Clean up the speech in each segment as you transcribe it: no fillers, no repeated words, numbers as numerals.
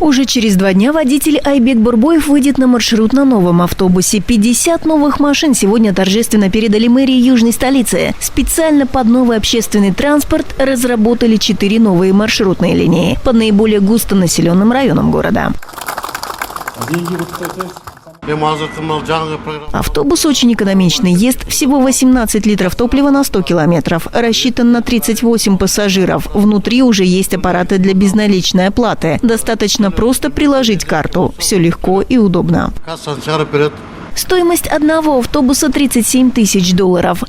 Уже через 2 дня водитель Айбек Бурбоев выйдет на маршрут на новом автобусе. 50 новых машин сегодня торжественно передали мэрии южной столицы. Специально под новый общественный транспорт разработали 4 новые маршрутные линии по наиболее густонаселенным районам города. Автобус очень экономичный, ест всего 18 литров топлива на 100 километров, рассчитан на 38 пассажиров. Внутри уже есть аппараты для безналичной оплаты. Достаточно просто приложить карту. Все легко и удобно. Стоимость одного автобуса $37 тысяч.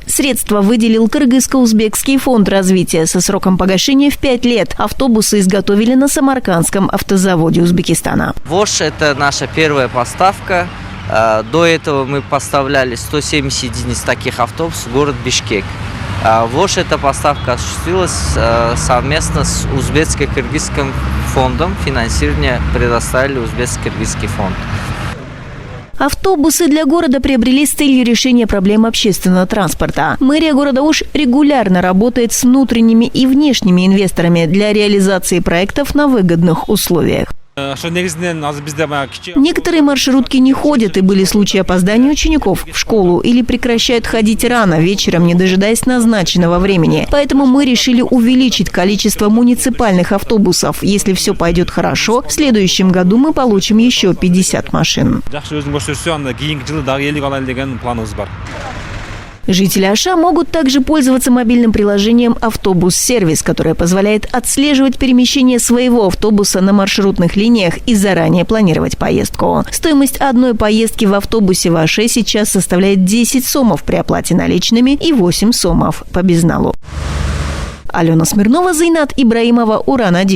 Средства выделил Кыргызско-Узбекский фонд развития со сроком погашения в 5 лет. Автобусы изготовили на Самаркандском автозаводе Узбекистана. ВОЖ – это наша первая поставка. До этого мы поставляли 170 единиц таких автобусов в город Бишкек. ВОЖ эта поставка осуществилась совместно с Узбекско-Кыргызским фондом. Финансирование предоставили Узбекско-Кыргызский фонд. Автобусы для города приобрели с целью решения проблем общественного транспорта. Мэрия города Ош регулярно работает с внутренними и внешними инвесторами для реализации проектов на выгодных условиях. Некоторые маршрутки не ходят, и были случаи опоздания учеников в школу или прекращают ходить рано, вечером, не дожидаясь назначенного времени. Поэтому мы решили увеличить количество муниципальных автобусов. Если все пойдет хорошо, в следующем году мы получим еще 50 машин. Жители Оша могут также пользоваться мобильным приложением «Автобус-сервис», которое позволяет отслеживать перемещение своего автобуса на маршрутных линиях и заранее планировать поездку. Стоимость одной поездки в автобусе в Оше сейчас составляет 10 сомов при оплате наличными и 8 сомов по безналу. Алена Смирнова, Зайнат Ибраимова, Уран-1.